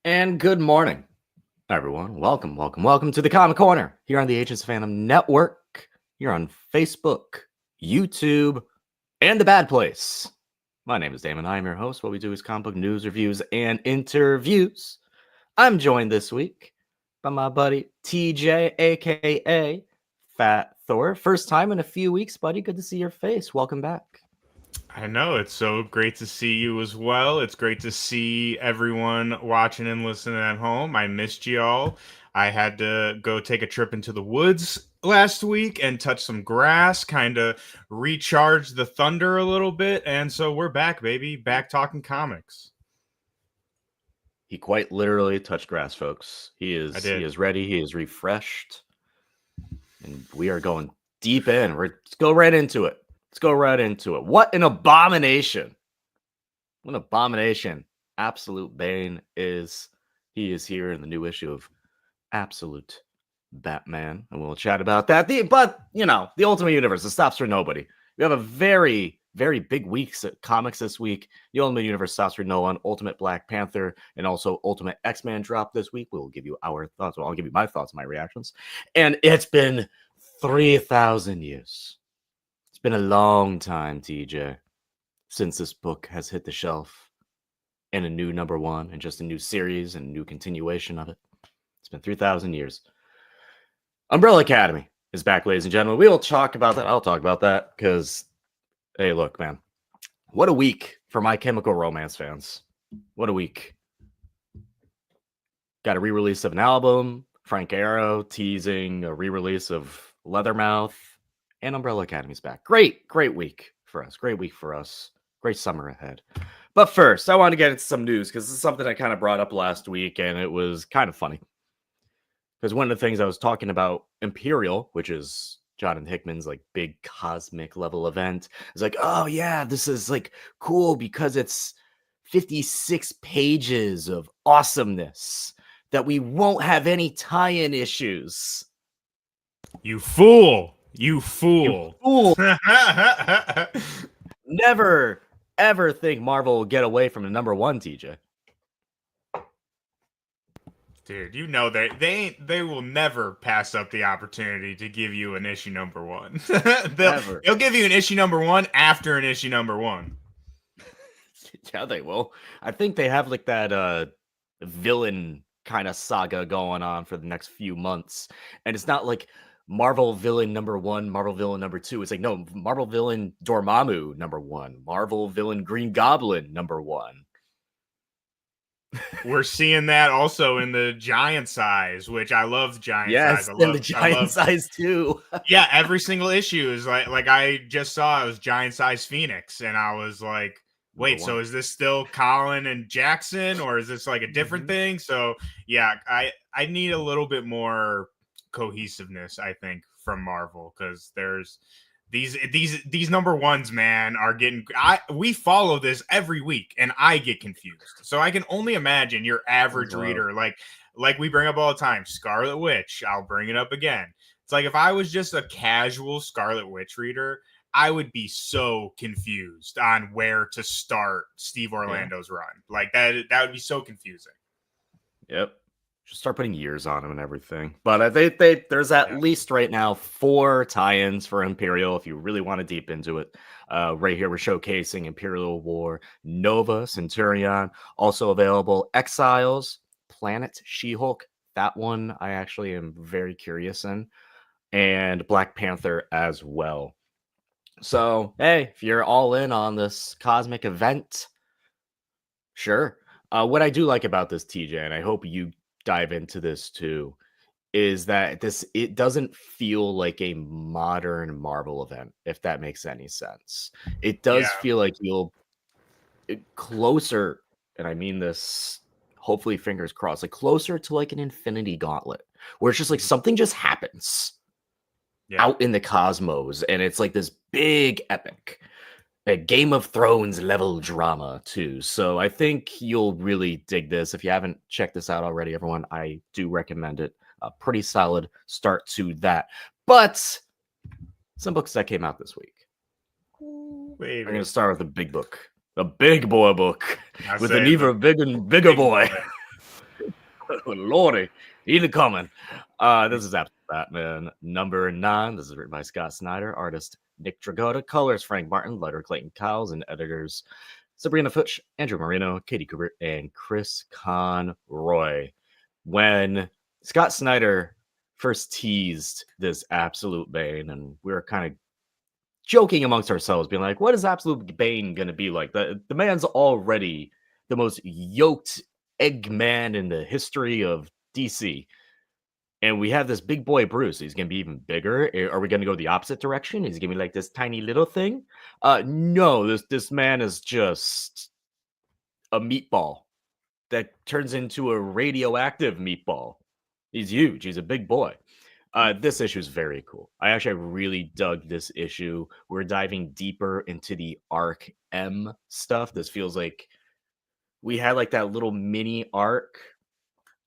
And good morning, everyone. Welcome to the Comic Corner here on the Agents of Fandom Network. Here on Facebook, YouTube, and The Bad Place. My name is Damon. I am your host. What we do is comic book news, reviews, and interviews. I'm joined this week by my buddy TJ, aka Fat Thor. First time in a few weeks, buddy. Good to see your face. Welcome back. I know, it's so great to see you as well. It's great to see everyone watching and listening at home. I missed y'all. I had to go take a trip into the woods last week and touch some grass, kind of recharge the thunder a little bit. And so we're back, baby. Back talking comics. He quite literally touched grass, folks. He is ready. He is refreshed. And we are going deep in. Let's go right into it. What an abomination. What an abomination. Absolute Bane is. He is here in the new issue of Absolute Batman. And we'll chat about that. But, the Ultimate Universe, it stops for nobody. We have a very, very big weeks at comics this week. The Ultimate Universe stops for no one. Ultimate Black Panther and also Ultimate X-Men drop this week. We'll give you our thoughts. Well, I'll give you my thoughts, my reactions. And it's been 3,000 years. It's been a long time, TJ, since this book has hit the shelf and a new number one and just a new series and a new continuation of it. It's been 3,000 years. Umbrella Academy is back, ladies and gentlemen. We will talk about that. I'll talk about that because, hey, look, man. What a week for My Chemical Romance fans. What a week. Got a re-release of an album. Frank Arrow teasing a re-release of Leathermouth. And Umbrella Academy's back. Great week for us. Great summer ahead. But first, I want to get into some news because this is something I kind of brought up last week, and it was kind of funny. Because one of the things I was talking about, Imperial, which is Jonathan Hickman's big cosmic level event, is oh yeah, this is cool because it's 56 pages of awesomeness that we won't have any tie-in issues. You fool! You fool. Never, ever think Marvel will get away from the number one, TJ. Dude, they will never pass up the opportunity to give you an issue number one. They'll give you an issue number one after an issue number one. Yeah, they will. I think they have that villain kind of saga going on for the next few months. And it's not Marvel villain number one, Marvel villain number two. It's no, Marvel villain Dormammu number one, Marvel villain Green Goblin number one. We're seeing that also in the giant size, which I love giant size. Yes, the giant size too. Yeah, every single issue is like I just saw it was giant size Phoenix, and I was like, wait, so is this still Colin and Jackson, or is this a different thing? So yeah, I need a little bit more cohesiveness, I think, from Marvel, because there's these number ones, man, are getting we follow this every week and I get confused. So I can only imagine your average reader, like we bring up all the time, Scarlet Witch. I'll bring it up again. It's if I was just a casual Scarlet Witch reader, I would be so confused on where to start Steve Orlando's run. That would be so confusing. Yep. Just start putting years on them and everything. But there's at least right now 4 tie-ins for Imperial if you really want to deep into it. Right here we're showcasing Imperial War, Nova, Centurion, also available Exiles, Planet She-Hulk. That one I actually am very curious in. And Black Panther as well. So, hey, if you're all in on this cosmic event, sure. What I do like about this, TJ, and I hope you dive into this too, is that it doesn't feel like a modern Marvel event, if that makes any sense. It does feel like closer, and I mean this hopefully fingers crossed, closer to an Infinity Gauntlet, where it's just something just happens out in the cosmos, and it's this big epic. A Game of Thrones level drama too. So I think you'll really dig this. If you haven't checked this out already, everyone, I do recommend it. A pretty solid start to that. But some books that came out this week. We're going to start with a big book. A big boy book. With an even bigger boy. Lordy, he's coming. This is Absolute Batman number 9. This is written by Scott Snyder, artist Nick Dragotta, colors Frank Martin, letter Clayton Cowles, and editors Sabrina Futch, Andrew Marino, Katie Cooper, and Chris Conroy. When Scott Snyder first teased this Absolute Bane, and we were kind of joking amongst ourselves, being like, what is Absolute Bane going to be like? The man's already the most yoked Eggman in the history of DC. And we have this big boy Bruce. He's going to be even bigger. Are we going to go the opposite direction? He's going to be like this tiny little thing? No, this man is just a meatball that turns into a radioactive meatball. He's huge. He's a big boy. This issue is very cool. I really dug this issue. We're diving deeper into the Arc M stuff. This feels like we had like that little mini arc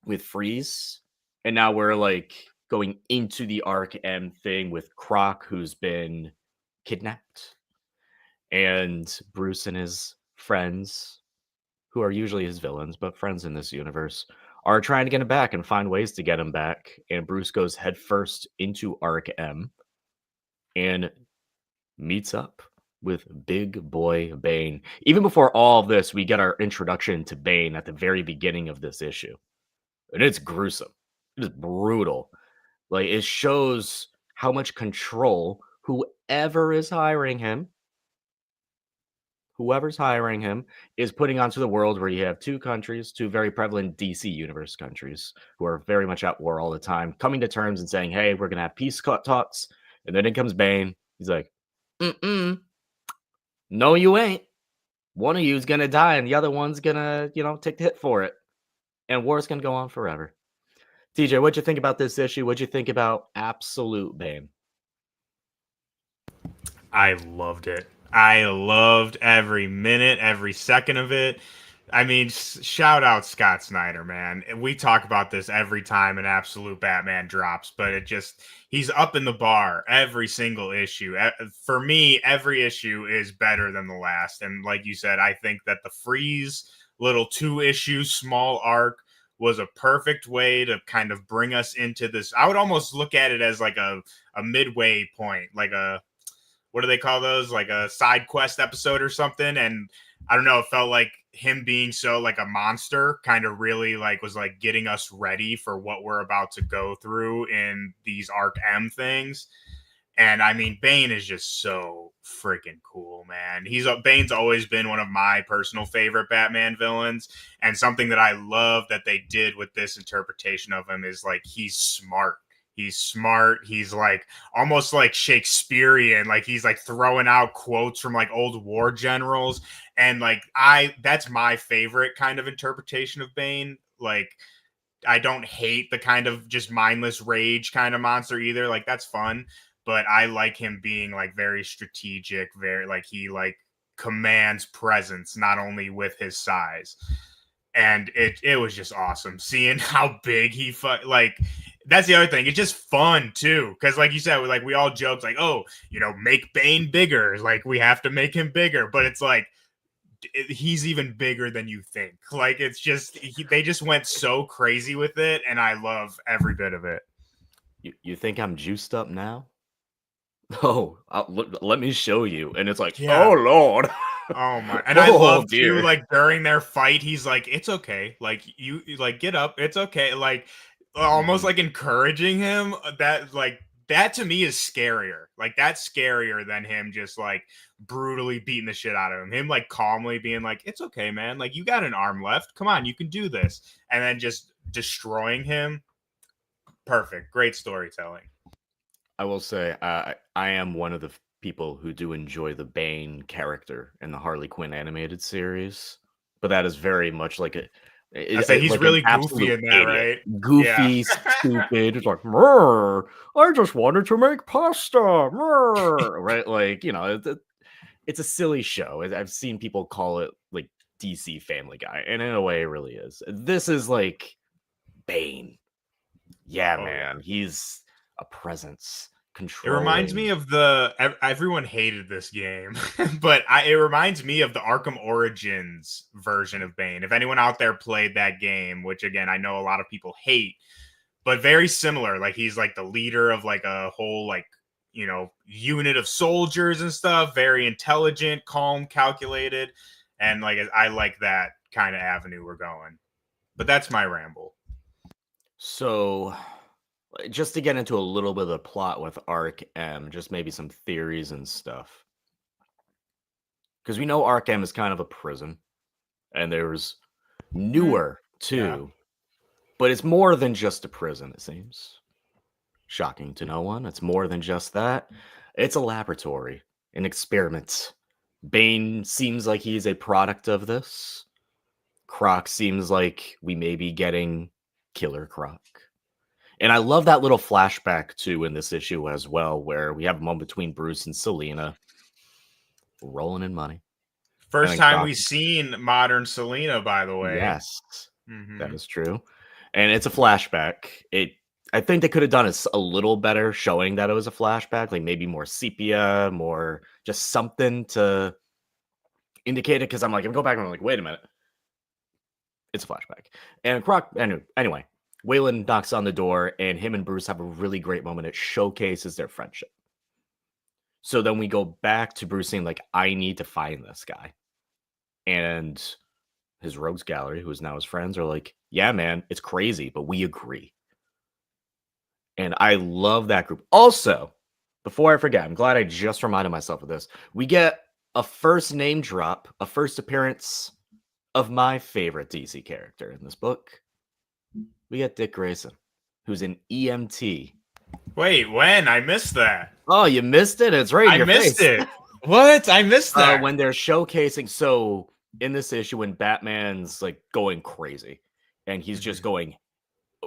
with Freeze, and now we're like going into the Arc M thing with Croc, who's been kidnapped, and Bruce and his friends, who are usually his villains, but friends in this universe, are trying to get him back and find ways to get him back. And Bruce goes headfirst into Arc M and meets up with Big Boy Bane. Even before all of this, we get our introduction to Bane at the very beginning of this issue. And it's gruesome. It is brutal. Like, it shows how much control whoever is hiring him, whoever's hiring him, is putting onto the world, where you have two countries, two very prevalent DC universe countries, who are very much at war all the time, coming to terms and saying, hey, we're going to have peace talks. And then in comes Bane. He's like, no, you ain't. One of you is going to die, and the other one's going to, take the hit for it. And war's going to go on forever. TJ, what'd you think about this issue? What'd you think about Absolute Bane? I loved it. I loved every minute, every second of it. I mean, shout out Scott Snyder, man. We talk about this every time an Absolute Batman drops, but he's up in the bar every single issue. For me, every issue is better than the last. And like you said, I think that the Freeze little 2-issue small arc was a perfect way to kind of bring us into this. I would almost look at it as like a midway point, like what do they call those? Like a side quest episode or something. And I don't know, it felt like him being so like a monster kind of really like was like getting us ready for what we're about to go through in these Arc M things. And I mean, Bane is just so freaking cool, man. Bane's always been one of my personal favorite Batman villains. And something that I love that they did with this interpretation of him is like, he's smart. He's smart. He's like almost like Shakespearean. Like he's like throwing out quotes from like old war generals. And like that's my favorite kind of interpretation of Bane. Like I don't hate the kind of just mindless rage kind of monster either. Like that's fun. But I like him being like very strategic, very like he like commands presence, not only with his size. And it was just awesome seeing how big he like. That's the other thing. It's just fun too, because like you said, like we all joked like, oh, make Bane bigger. Like we have to make him bigger, but it's like he's even bigger than you think. Like it's just they just went so crazy with it, and I love every bit of it. You think I'm juiced up now? Oh, let me show you. And it's like, oh Lord. Oh my! And I love too, like during their fight, he's like, "It's okay, like you like get up, it's okay," like almost like encouraging him. That to me is scarier. Like that's scarier than him just like brutally beating the shit out of him. Him like calmly being like, "It's okay, man. Like you got an arm left. Come on, you can do this," and then just destroying him. Perfect, great storytelling. I will say, I am one of the people who do enjoy the Bane character in the Harley Quinn animated series, but that is very much like I say he's like really goofy in that, right? Goofy, stupid. It's like, I just wanted to make pasta, right? Like, it's a silly show. I've seen people call it like DC Family Guy, and in a way, it really is. This is like Bane. Yeah, man, he's a presence. controlling. It reminds me of everyone hated this game, but it reminds me of the Arkham Origins version of Bane. If anyone out there played that game, which again I know a lot of people hate, but very similar. Like he's like the leader of like a whole like unit of soldiers and stuff. Very intelligent, calm, calculated, and like I like that kind of avenue we're going. But that's my ramble. So, just to get into a little bit of the plot with Arc M, just maybe some theories and stuff. Because we know Arc M is kind of a prison, and there's newer too, but it's more than just a prison, it seems. Shocking to no one. It's more than just that. It's a laboratory, an experiment. Bane seems like he's a product of this. Croc seems like we may be getting Killer Croc. And I love that little flashback too in this issue as well, where we have a moment between Bruce and Selina rolling in money. First time we've seen modern Selina, by the way. Yes, that is true. And it's a flashback. I think they could have done it a little better showing that it was a flashback, like maybe more sepia, more just something to indicate it. Because I'm go back and I'm like, wait a minute. It's a flashback. And Croc, anyway, Waylon knocks on the door, and him and Bruce have a really great moment. It showcases their friendship. So then we go back to Bruce saying, like, I need to find this guy. And his rogues gallery, who is now his friends, are like, yeah, man, it's crazy, but we agree. And I love that group. Also, before I forget, I'm glad I just reminded myself of this. We get a first name drop, a first appearance of my favorite DC character in this book. We get Dick Grayson, who's an EMT. Wait, when? I missed that. Oh, you missed it? It's right in your face. I missed it. What? I missed that. When they're showcasing, so in this issue, when Batman's like going crazy, and he's just going,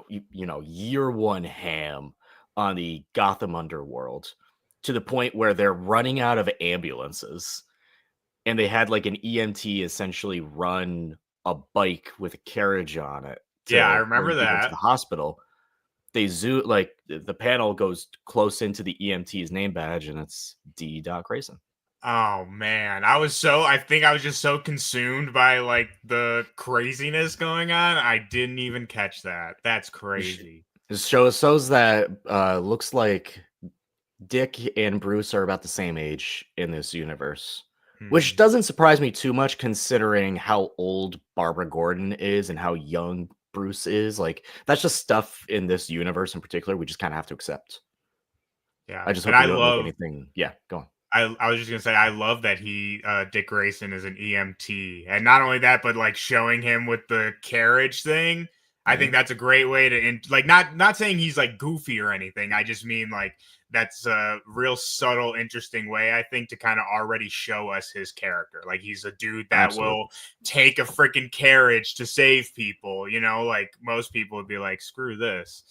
year one ham on the Gotham underworld, to the point where they're running out of ambulances, and they had like an EMT essentially run a bike with a carriage on it. Yeah, I remember that. To the hospital. They zoom, like the panel goes close into the EMT's name badge, and it's D. Grayson. Oh man, I think I was just so consumed by like the craziness going on. I didn't even catch that. That's crazy. It shows that looks like Dick and Bruce are about the same age in this universe, which doesn't surprise me too much considering how old Barbara Gordon is and how young Bruce is. Like, that's just stuff in this universe in particular we just kind of have to accept. Yeah, I just hope I don't make anything. Yeah, go on. I was just gonna say I love that Dick Grayson is an EMT, and not only that, but like showing him with the carriage thing. I think that's a great way to not saying he's like goofy or anything. I just mean like that's a real subtle, interesting way, I think, to kind of already show us his character. Like he's a dude that will take a freaking carriage to save people. Like most people would be like, screw this.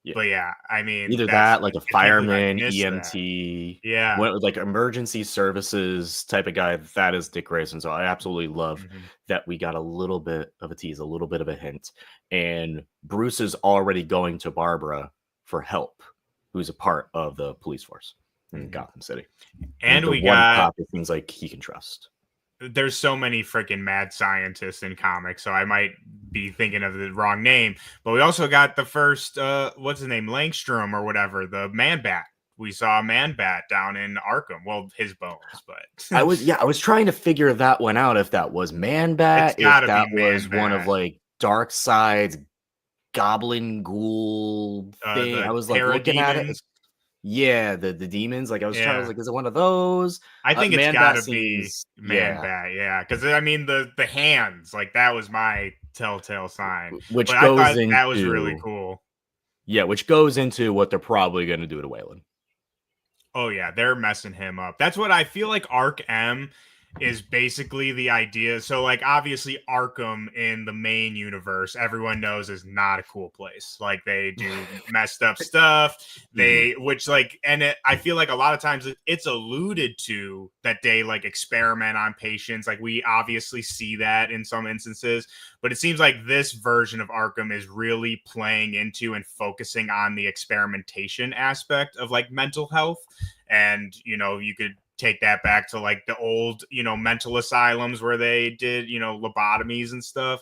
Yeah. But yeah, I mean, either that, like a fireman, EMT, that. Like emergency services type of guy. That is Dick Grayson. So I absolutely love that we got a little bit of a tease, a little bit of a hint. And Bruce is already going to Barbara for help, who's a part of the police force in Gotham City. And we got things like he can trust. There's so many freaking mad scientists in comics, so I might be thinking of the wrong name. But we also got the first, what's his name, Langstrom or whatever, the Man-Bat. We saw a Man-Bat down in Arkham. Well, his bones, but I was trying to figure that one out. If that was Man-Bat, if that was one of like Darkseid's Goblin Ghoul thing. I was like looking at it. Yeah, the demons. Like I was trying. I was like, is it one of those? I think it's gotta be Man-Bat. Yeah, because I mean the hands. Like that was my telltale sign. Which goes into that was really cool. Yeah, which goes into what they're probably going to do to Waylon. Oh yeah, they're messing him up. That's what I feel like. Arc M is basically the idea. So, like, obviously, Arkham in the main universe, everyone knows is not a cool place. Like, they do messed up stuff. Which, like, and I feel like a lot of times it's alluded to that they, like, experiment on patients. Like, we obviously see that in some instances, but it seems like this version of Arkham is really playing into and focusing on the experimentation aspect of, like, mental health. And, you could take that back to like the old, mental asylums where they did, lobotomies and stuff.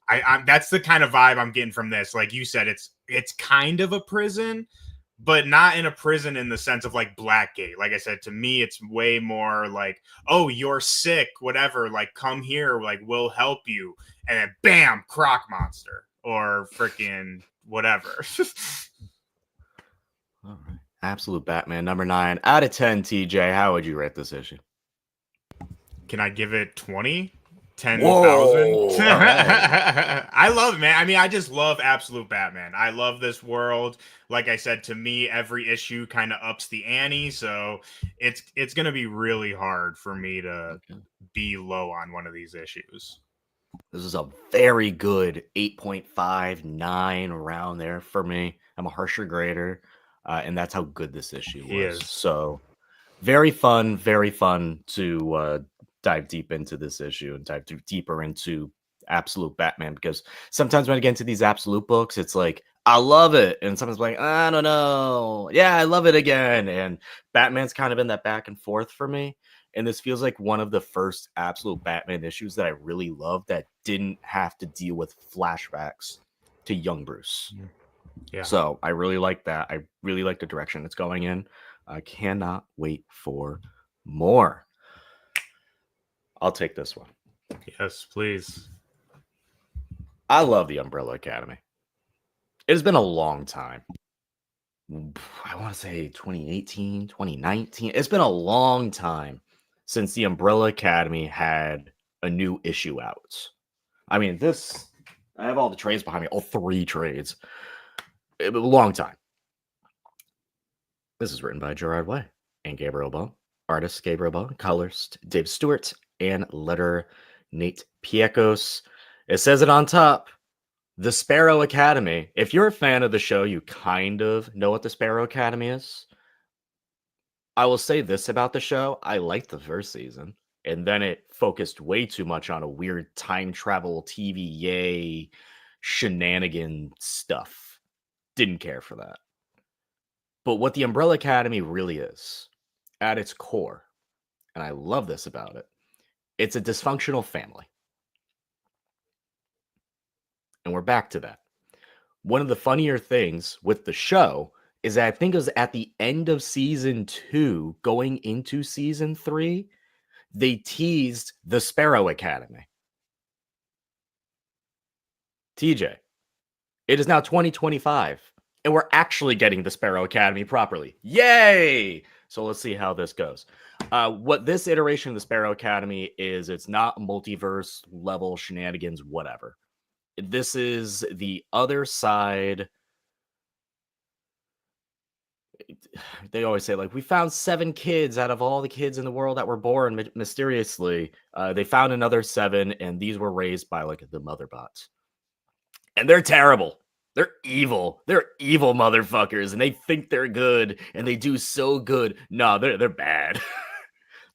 I that's the kind of vibe I'm getting from this. Like you said, it's kind of a prison, but not in a prison in the sense of like Blackgate. Like I said, to me, it's way more like, oh, you're sick, whatever. Like, come here, like we'll help you, and then bam, croc monster or freaking whatever. All right. Absolute Batman number 9 out of 10. TJ, how would you rate this issue? Can I give it 20? 10,000? Right. I love it, man. I mean, I just love Absolute Batman. I love this world. Like I said, to me, every issue kind of ups the ante. So it's going to be really hard for me to be low on one of these issues. This is a very good 8.5, 9 around there for me. I'm a harsher grader. And that's how good this issue was. So very fun to dive deep into this issue and dive deeper into Absolute Batman, because sometimes when I get into these Absolute books, it's like, I love it. And sometimes like, I don't know. Yeah, I love it again. And Batman's kind of in that back and forth for me. And this feels like one of the first Absolute Batman issues that I really loved that didn't have to deal with flashbacks to young Bruce. Yeah. So I really like that. I really like the direction it's going in. I cannot wait for more. I'll take this one. Yes, please. I love the Umbrella Academy. It has been a long time. I want to say 2018, 2019. It's been a long time since the Umbrella Academy had a new issue out. I mean, I have all the trades behind me, all 3 trades. A long time. This is written by Gerard Way and Gabriel Bone. Artist Gabriel Bone. Colorist Dave Stewart. And letter Nate Piekos. It says it on top. The Sparrow Academy. If you're a fan of the show, you kind of know what the Sparrow Academy is. I will say this about the show. I liked the first season. And then it focused way too much on a weird time travel TVA shenanigan stuff. Didn't care for that. But what the Umbrella Academy really is, at its core, and I love this about it, it's a dysfunctional family. And we're back to that. One of the funnier things with the show is that I think it was at the end of season 2, going into season 3, they teased the Sparrow Academy. TJ, it is now 2025, and we're actually getting the Sparrow Academy properly. Yay! So let's see how this goes. What this iteration of the Sparrow Academy is, it's not multiverse level shenanigans, whatever. This is the other side. They always say, like, we found 7 kids out of all the kids in the world that were born mysteriously. They found another 7, and these were raised by, like, the mother bots. And they're terrible. They're evil. They're evil motherfuckers, and they think they're good, and they do so good. No, they're bad.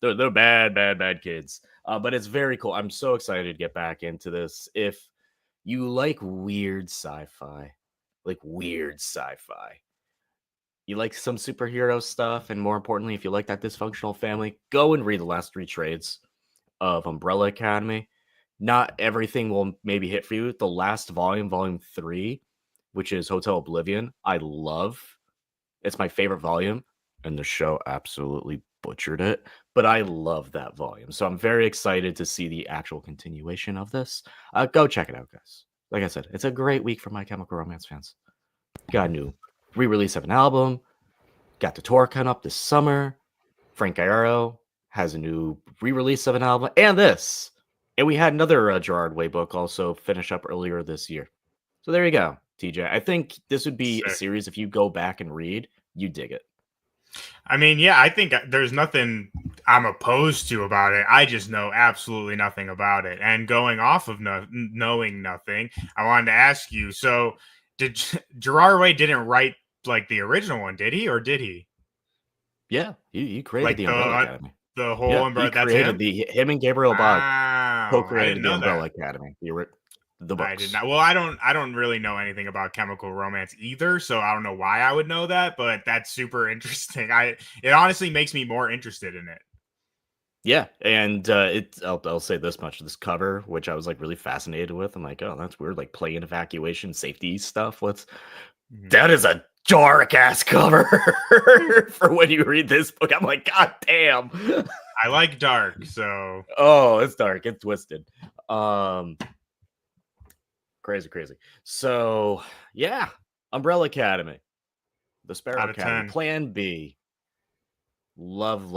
they're bad kids. But it's very cool. I'm so excited to get back into this. If you like weird sci-fi, you like some superhero stuff, and more importantly, if you like that dysfunctional family, go and read the last 3 trades of Umbrella Academy. Not everything will maybe hit for you. The last volume, volume 3, which is Hotel Oblivion, I love. It's my favorite volume, and the show absolutely butchered it, but I love that volume. So I'm very excited to see the actual continuation of this. Go check it out, guys. Like I said, it's a great week for My Chemical Romance fans. Got a new re-release of an album. Got the tour coming up this summer. Frank Iero has a new re-release of an album. And this. And we had another Gerard Way book also finish up earlier this year. So there you go, TJ. I think this would be a series, if you go back and read, you dig it. I mean, yeah, I think there's nothing I'm opposed to about it. I just know absolutely nothing about it. And going off of knowing nothing, I wanted to ask you. So, did Gerard Way didn't write like the original one, did he, or did he? Yeah, he created Like the Umbrella Academy. the whole Yeah, he umbrella. That's created him. him and Gabriel Bog Wow, I co-created didn't the know Umbrella that. Academy, the I did books. not. Well, I don't really know anything about chemical romance either, so I don't know why I would know that, but that's super interesting. It honestly makes me more interested in it. Yeah, and I'll say this much: this cover, which I was like really fascinated with, I'm like, oh, that's weird, like plane evacuation safety stuff. That is a dark ass cover for when you read this book. I'm like, god damn. I like dark, so Oh, it's dark, it's twisted. Crazy. So yeah, Umbrella Academy, the Sparrow out of Academy, 10. Plan B. Love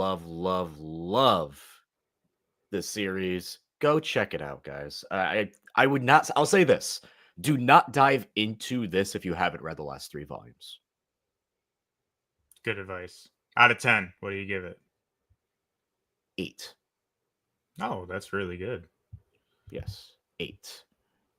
this series. Go check it out, guys. I would not. I'll say this: do not dive into this if you haven't read the last 3 volumes. Good advice. Out of 10, what do you give it? 8. Oh, that's really good. Yes, 8.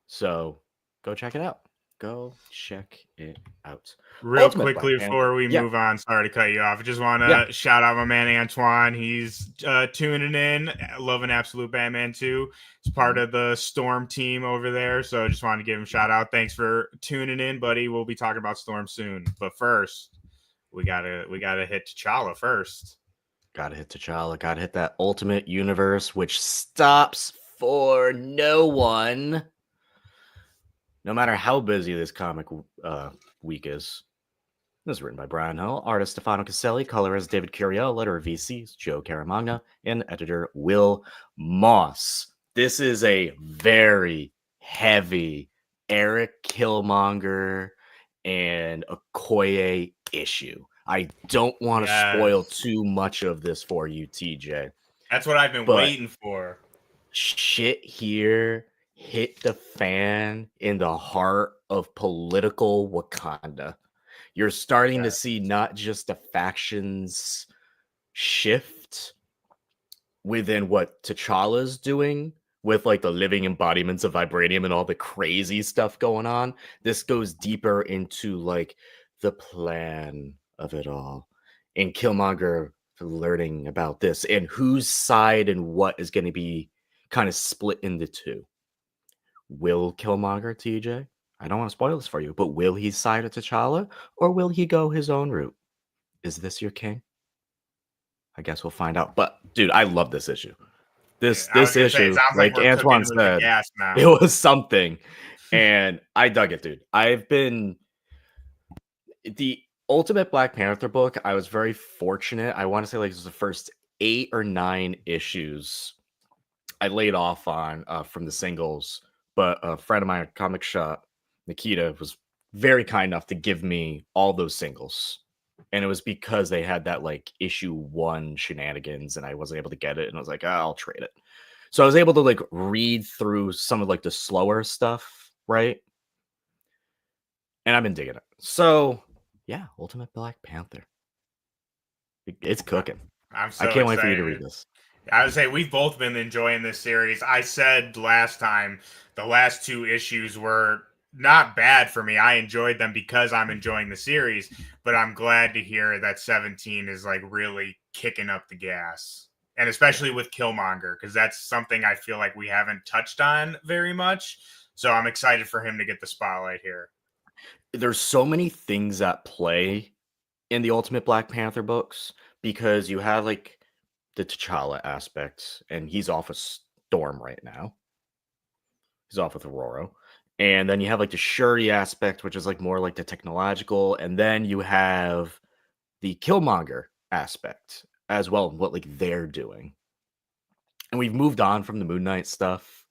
So go check it out. Go check it out. Real Ultimate Black quickly Panther. before we Yeah, move on, sorry to cut you off. I just want yeah. to shout out my man Antoine. He's tuning in, loving Absolute Batman 2. He's part of the Storm team over there, so I just wanted to give him a shout out. Thanks for tuning in, buddy. We'll be talking about Storm soon, but first, we gotta hit T'Challa first. Gotta hit T'Challa. Gotta hit that Ultimate Universe, which stops for no one. No matter how busy this comic week is. This is written by Brian Hull, artist Stefano Caselli, colorist David Curiel, letter VCs Joe Caramagna, and editor Will Moss. This is a very heavy Eric Killmonger and Okoye issue. I don't want to spoil too much of this for you, TJ. That's what I've been waiting for. Shit here hit the fan in the heart of political Wakanda. You're starting to see not just the factions shift within what T'Challa's doing with like the living embodiments of vibranium and all the crazy stuff going on. This goes deeper into like the plan of it all. And Killmonger learning about this and whose side and what is going to be kind of split into two. Will Killmonger, TJ? I don't want to spoil this for you, but will he side with T'Challa or will he go his own route? Is this your king? I guess we'll find out. But dude, I love this issue. This issue, like Antoine said, it was something, and I dug it, dude. I've been the Ultimate Black Panther book. I was very fortunate. I want to say like it was the first 8 or 9 issues I laid off on from the singles, but a friend of mine at Comic Shop, Nikita, was very kind enough to give me all those singles. And it was because they had that like issue 1 shenanigans and I wasn't able to get it. And I was like, oh, I'll trade it. So I was able to like read through some of like the slower stuff, right? And I've been digging it. So yeah, Ultimate Black Panther. It's cooking. I'm so I can't excited. wait for you to read this. I would say we've both been enjoying this series. I said last time the last 2 issues were not bad for me. I enjoyed them because I'm enjoying the series, but I'm glad to hear that 17 is like really kicking up the gas. And especially with Killmonger, because that's something I feel like we haven't touched on very much. So I'm excited for him to get the spotlight here. There's so many things at play in the Ultimate Black Panther books because you have like the T'Challa aspect, and he's off with Storm right now. He's off with Aurora. And then you have like the Shuri aspect, which is like more like the technological, and then you have the Killmonger aspect as well, what like they're doing. And we've moved on from the Moon Knight stuff.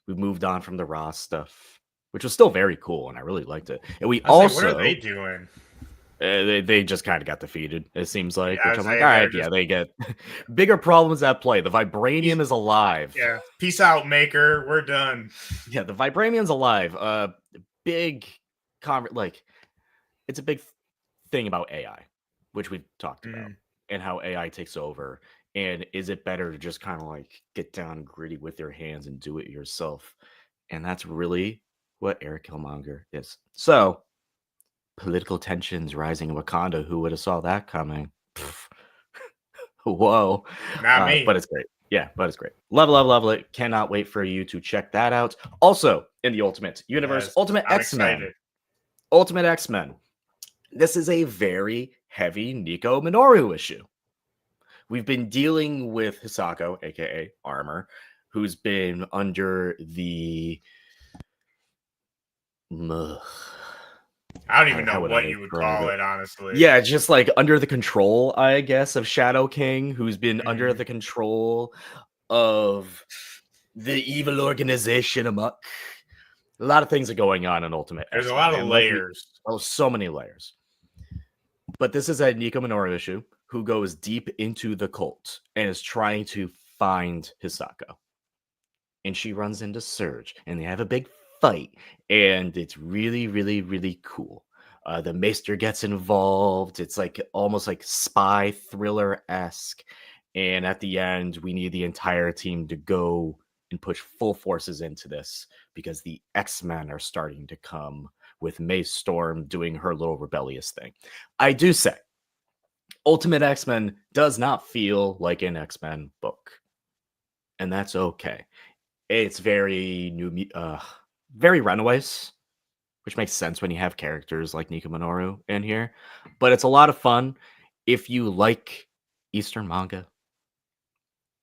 We've moved on from the Ross stuff, which was still very cool, and I really liked it. And we also, what are they doing? They just kind of got defeated, it seems like. Yeah, which I'm like, all right, yeah, they get bigger problems at play. The vibranium is alive. Yeah, peace out, Maker. We're done. Yeah, the vibranium's alive. Big, like, it's a big thing about AI, which we've talked about, and how AI takes over. And is it better to just kind of like get down gritty with your hands and do it yourself? And that's really what Eric Killmonger is. So, political tensions rising in Wakanda. Who would have saw that coming? Whoa. Not me. But it's great. Yeah, but it's great. Love it. Cannot wait for you to check that out. Also, in the Ultimate Universe, Yes, Ultimate I'm X-Men. excited. Ultimate X-Men. This is a very heavy Nico Minoru issue. We've been dealing with Hisako, aka Armor, who's been under the I don't even know what you would call it, honestly. Yeah, just like under the control, I guess, of Shadow King, who's been under the control of the evil organization Amok. A lot of things are going on in Ultimate There's X-Men, a lot of layers. So many layers. But this is a Nico Minoru issue who goes deep into the cult and is trying to find Hisako. And she runs into Surge, and they have a big fight, and it's really, really, really cool. The Maester gets involved. It's like almost like spy thriller-esque. And at the end, we need the entire team to go and push full forces into this because the X-Men are starting to come with May Storm doing her little rebellious thing. I do say, Ultimate X-Men does not feel like an X-Men book. And that's okay. It's very very Runaways, which makes sense when you have characters like Nico Minoru in here. But it's a lot of fun if you like Eastern manga.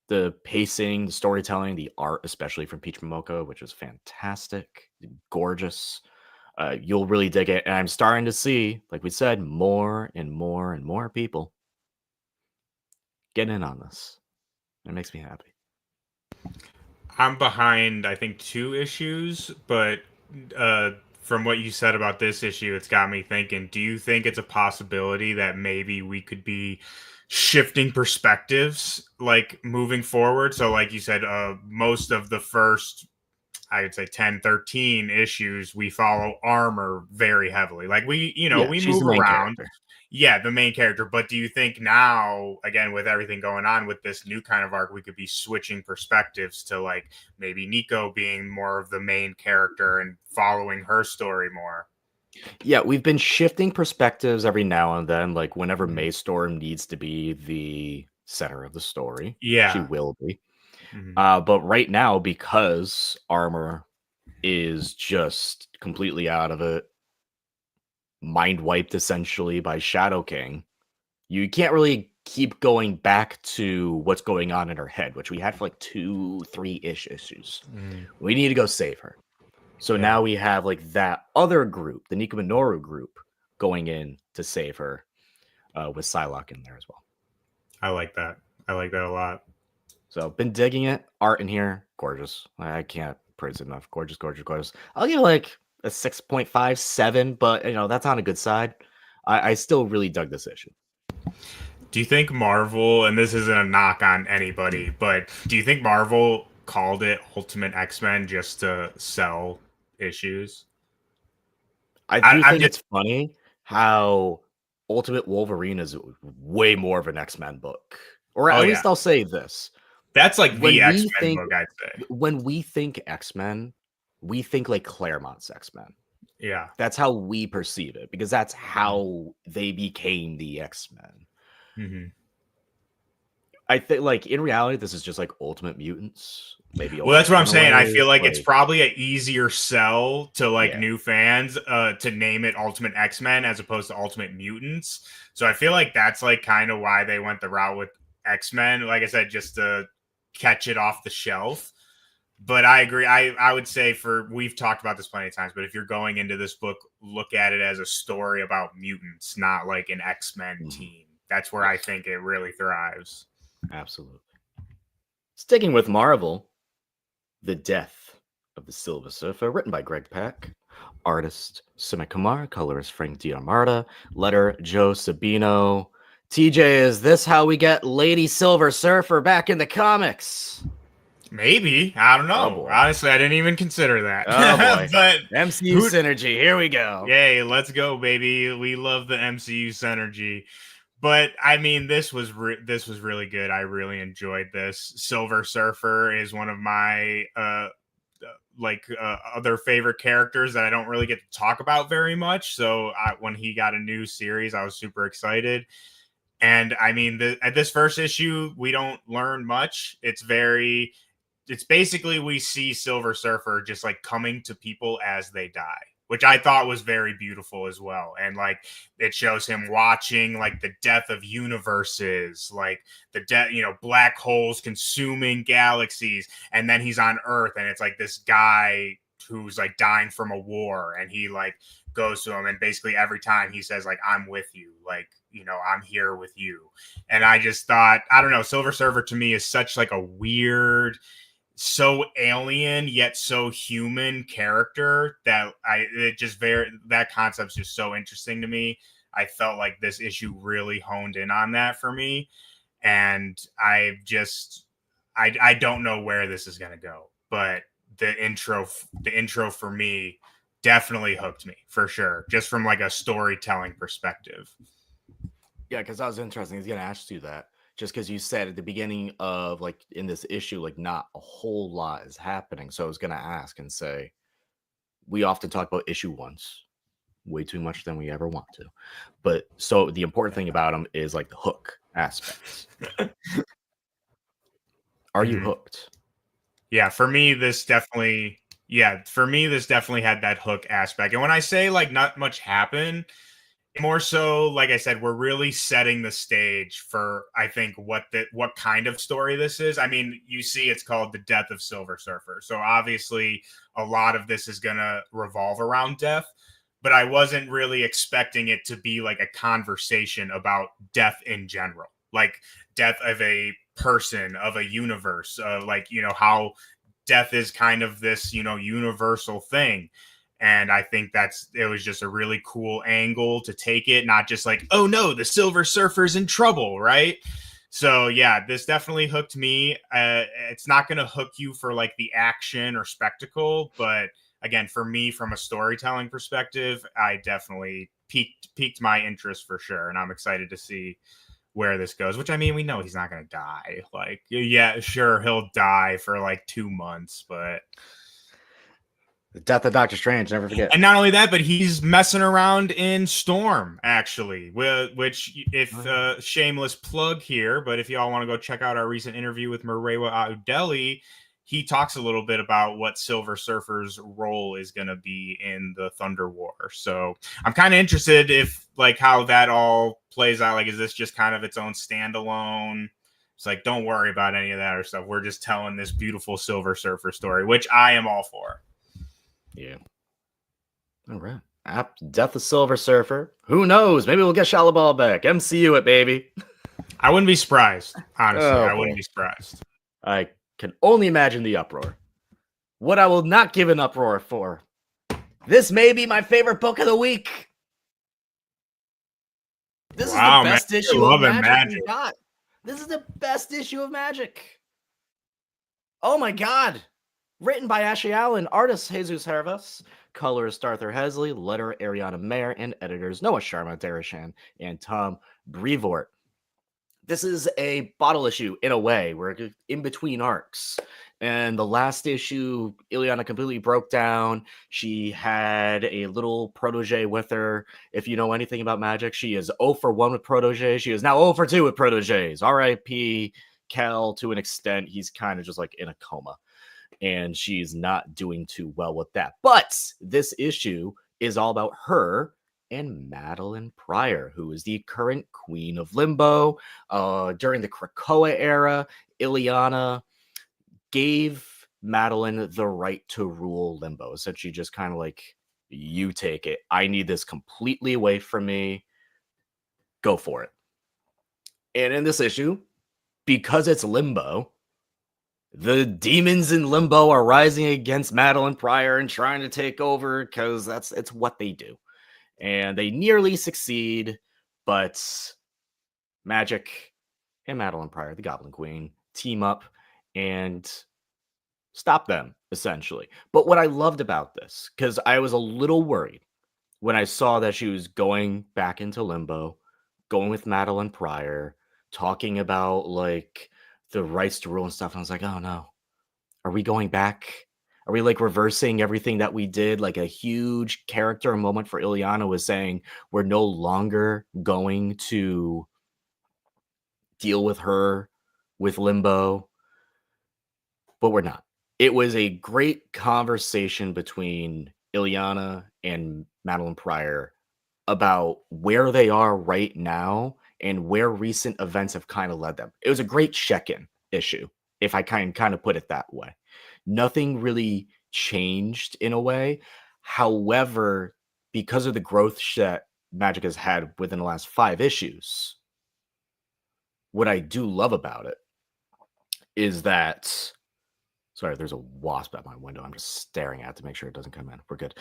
The pacing, the storytelling, the art, especially from Peach Momoko, which is fantastic, gorgeous. You'll really dig it. And I'm starting to see, like we said, more and more and more people get in on this. It makes me happy. I'm behind, I think, 2 issues, but from what you said about this issue, it's got me thinking, do you think it's a possibility that maybe we could be shifting perspectives, like, moving forward? So, like you said, most of the first, I would say 10, 13 issues, we follow Armor very heavily. Like, we move around. Character. Yeah, the main character. But do you think now, again, with everything going on with this new kind of arc, we could be switching perspectives to like maybe Nico being more of the main character and following her story more? Yeah, we've been shifting perspectives every now and then. Like whenever May Storm needs to be the center of the story, she will be. But right now, because Armor is just completely out of it, mind wiped essentially by Shadow King, you can't really keep going back to what's going on in her head, which we had for like 2-3-ish issues. We need to go save her. So now we have like that other group, the Nico Minoru group, going in to save her with Psylocke in there as well. I like that. I like that a lot. So been digging it. Art in here, gorgeous. I can't praise it enough. Gorgeous. I'll give it like a 6.57, but that's on a good side. I still really dug this issue. Do you think Marvel, and this isn't a knock on anybody, but do you think Marvel called it Ultimate X-Men just to sell issues? I think it's funny how Ultimate Wolverine is way more of an X-Men book. Or at least I'll say this. That's like the X-Men book, I'd say. When we think X-Men, we think like Claremont's X-Men. Yeah. That's how we perceive it, because that's how they became the X-Men. I think, like, in reality, this is just like Ultimate Mutants. Maybe. Well, that's what I'm saying. I feel like it's probably an easier sell to like new fans to name it Ultimate X-Men as opposed to Ultimate Mutants. So I feel like that's like kind of why they went the route with X-Men. Like I said, just to catch it off the shelf. But I agree. I would say we've talked about this plenty of times, but if you're going into this book, look at it as a story about mutants, not like an X-Men team. That's where I think it really thrives. Absolutely. Sticking with Marvel, The Death of the Silver Surfer, written by Greg Pak, artist Sumit Kumar, colorist Frank D'Armata, letter Joe Sabino. TJ, is this how we get Lady Silver Surfer back in the comics? Maybe. I don't know. Honestly, I didn't even consider that. Oh, boy. But MCU synergy. Here we go. Yay, let's go, baby. We love the MCU synergy. But I mean, this was really good. I really enjoyed this. Silver Surfer is one of my other favorite characters that I don't really get to talk about very much. So when he got a new series, I was super excited. And I mean, at this first issue, we don't learn much. It's basically we see Silver Surfer just like coming to people as they die, which I thought was very beautiful as well. And like it shows him watching like the death of universes, like the death, black holes consuming galaxies, and then he's on Earth, and it's like this guy who's like dying from a war, and he like goes to him, and basically every time he says like, I'm with you, like, I'm here with you. And I just thought, I don't know, Silver Surfer to me is such like a weird, so alien yet so human character that that concept's just so interesting to me. I felt like this issue really honed in on that for me, and I don't know where this is going to go, but the intro for me definitely hooked me for sure, just from like a storytelling perspective. Yeah, because that was interesting. He's going to ask you that. Just because you said at the beginning of like in this issue, like not a whole lot is happening. So I was going to ask and say, we often talk about issue ones way too much than we ever want to. But so the important thing about them is like the hook aspects. Are you hooked? Yeah, for me, this definitely had that hook aspect. And when I say like not much happened, more so, like I said, we're really setting the stage for, I think, what kind of story this is. I mean, you see it's called The Death of Silver Surfer. So obviously a lot of this is going to revolve around death, but I wasn't really expecting it to be like a conversation about death in general, like death of a person, of a universe, like, how death is kind of this, universal thing. And I think it was just a really cool angle to take it, not just like, oh no, the Silver Surfer's in trouble, right? So yeah, this definitely hooked me. It's not going to hook you for like the action or spectacle, but again, for me, from a storytelling perspective, I definitely piqued my interest for sure, and I'm excited to see where this goes. Which, I mean, we know he's not going to die. Like, yeah, sure, he'll die for like 2 months, but the death of Doctor Strange, never forget. And not only that, but he's messing around in Storm, actually, which, if shameless plug here, but if y'all want to go check out our recent interview with Murewa Audeli, he talks a little bit about what Silver Surfer's role is going to be in the Thunder War. So I'm kind of interested if like how that all plays out. Like, is this just kind of its own standalone? It's like, don't worry about any of that or stuff. We're just telling this beautiful Silver Surfer story, which I am all for. Yeah. All right. Death of Silver Surfer. Who knows? Maybe we'll get Shalabal back. MCU it, baby. I wouldn't be surprised. Honestly, I wouldn't be surprised. I can only imagine the uproar. What I will not give an uproar for. This may be my favorite book of the week. This is the best issue of Magik we got. This is the best issue of Magik. Oh my God. Written by Ashley Allen, artist Jesus Hervas, colorist Arthur Hesley, letterer Ariana Mayer, and editors Noah Sharma, Darashan, and Tom Brevoort. This is a bottle issue in a way. We're in between arcs. And the last issue, Ileana completely broke down. She had a little protege with her. If you know anything about Magik, she is 0 for 1 with proteges. She is now 0 for 2 with proteges. R.I.P. Kel to an extent. He's kind of just like in a coma. And she's not doing too well with that. But this issue is all about her and Madeline Pryor, who is the current queen of Limbo. During the Krakoa era, Ileana gave Madeline the right to rule Limbo. Essentially just kind of like, you take it. I need this completely away from me. Go for it. And in this issue, because it's Limbo, the demons in Limbo are rising against Madeline Pryor and trying to take over because it's what they do. And they nearly succeed, but Magik and Madeline Pryor, the Goblin Queen, team up and stop them, essentially. But what I loved about this, because I was a little worried when I saw that she was going back into Limbo, going with Madeline Pryor, talking about like the rights to rule and stuff. And I was like, oh no, are we going back? Are we like reversing everything that we did? Like a huge character moment for Ileana was saying we're no longer going to deal with her with Limbo, but we're not. It was a great conversation between Ileana and Madeline Pryor about where they are right now and where recent events have kind of led them. It was a great check-in issue, if I kind of put it that way. Nothing really changed in a way. However, because of the growth that Magik has had within the last 5 issues, what I do love about it is that, sorry, there's a wasp at my window. I'm just staring at it to make sure it doesn't come in. We're good.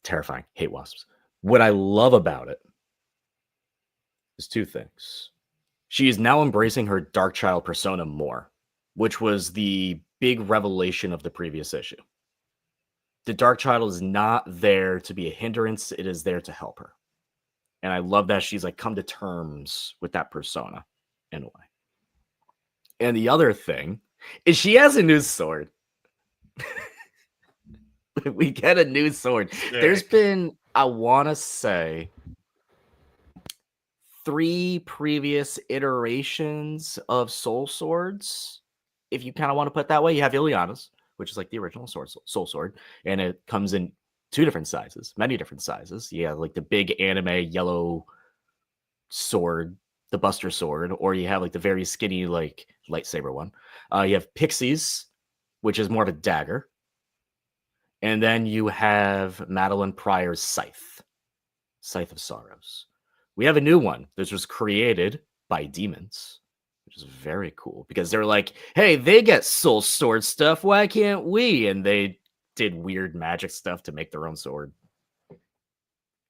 Terrifying. Hate wasps. What I love about it is 2 things. She is now embracing her Dark Child persona more, which was the big revelation of the previous issue. The Dark Child is not there to be a hindrance. It is there to help her. And I love that she's like come to terms with that persona in a way. And the other thing is she has a new sword. We get a new sword. Sick. There's been, I want to say, 3 previous iterations of soul swords. If you kind of want to put it that way, you have Ileana's, which is like the original soul sword, and it comes in 2 different sizes, many different sizes. Yeah, like the big anime yellow sword, the Buster sword, or you have like the very skinny like lightsaber one. You have Pixie's, which is more of a dagger. And then you have Madeline Pryor's Scythe of Sorrows. We have a new one. This was created by demons, which is very cool because they're like, hey, they get soul sword stuff. Why can't we? And they did weird magic stuff to make their own sword.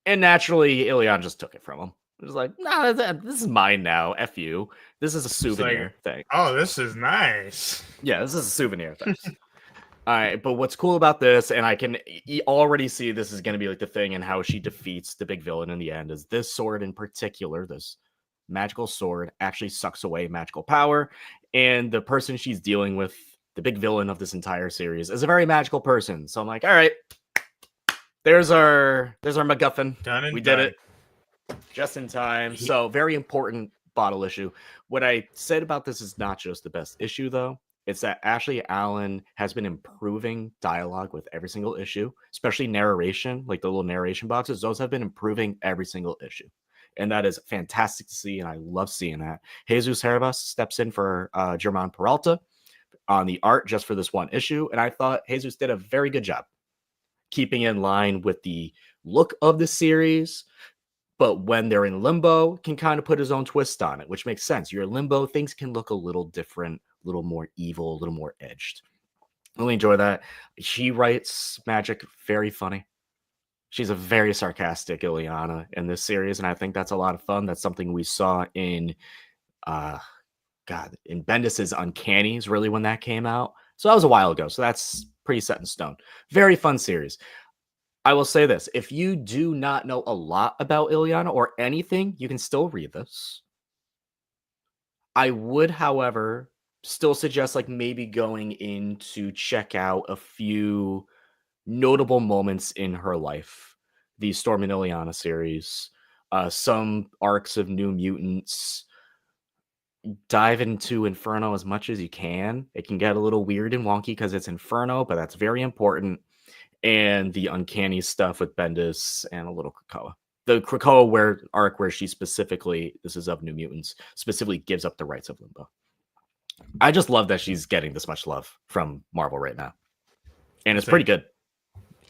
And naturally, Ileana just took it from them. It was like, nah, this is mine now. F you. This is a souvenir thing. Oh, this is nice. Yeah, this is a souvenir thing. All right, but what's cool about this, and I can already see this is going to be like the thing and how she defeats the big villain in the end, is this sword in particular, this magical sword, actually sucks away magical power. And the person she's dealing with, the big villain of this entire series, is a very magical person. So I'm like, all right, there's our MacGuffin. We did it just in time. So very important bottle issue. What I said about this is not just the best issue, though. It's that Ashley Allen has been improving dialogue with every single issue, especially narration, like the little narration boxes. Those have been improving every single issue. And that is fantastic to see, and I love seeing that. Jesus Hervas steps in for German Peralta on the art just for this one issue, and I thought Jesus did a very good job keeping in line with the look of the series, but when they're in Limbo, can kind of put his own twist on it, which makes sense. You're in Limbo, things can look a little different, a little more evil, a little more edged. Really enjoy that. She writes Magik very funny. She's a very sarcastic Ileana in this series, and I think that's a lot of fun. That's something we saw in in Bendis's Uncannies, really, when that came out. So that was a while ago. So that's pretty set in stone. Very fun series. I will say this. If you do not know a lot about Ileana or anything, you can still read this. I would, however, still suggest like maybe going in to check out a few notable moments in her life. The Storm and Ileana series, some arcs of New Mutants. Dive into Inferno as much as you can. It can get a little weird and wonky because it's Inferno, but that's very important. And the Uncanny stuff with Bendis and a little Krakoa. The Krakoa arc where she specifically, this is of New Mutants, specifically gives up the rights of Limbo. I just love that she's getting this much love from Marvel right now. And it's pretty good.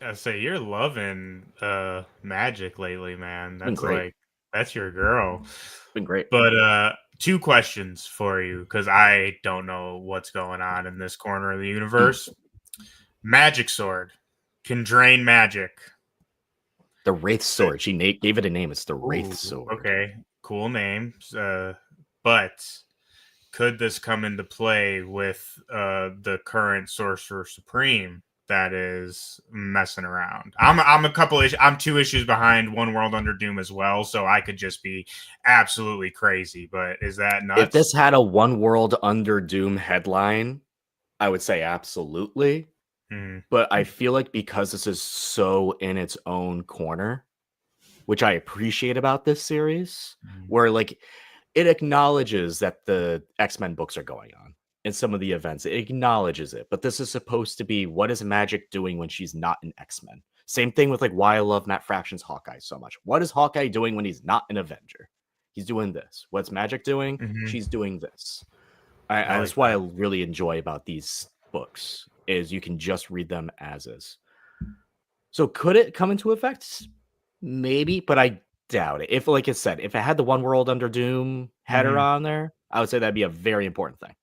I say you're loving Magik lately, man. That's like, that's your girl. Been great. But 2 questions for you, because I don't know what's going on in this corner of the universe. Magic sword can drain magic. The Wraith sword. She gave it a name. It's the Wraith sword. Okay, cool name. But could this come into play with the current Sorcerer Supreme that is messing around. I'm 2 issues behind One World Under Doom as well, so I could just be absolutely crazy. But is that nuts? If this had a One World Under Doom headline, I would say absolutely. But I feel like because this is so in its own corner, which I appreciate about this series, where like it acknowledges that the X-Men books are going on and some of the events. It acknowledges it. But this is supposed to be, what is Magik doing when she's not an X-Men? Same thing with like why I love Matt Fraction's Hawkeye so much. What is Hawkeye doing when he's not an Avenger? He's doing this. What's Magik doing? She's doing this. That's why I really enjoy about these books is you can just read them as is. So could it come into effect? Maybe, but I doubt it. If, like I said, if it had the One World Under Doom header on there, I would say that'd be a very important thing.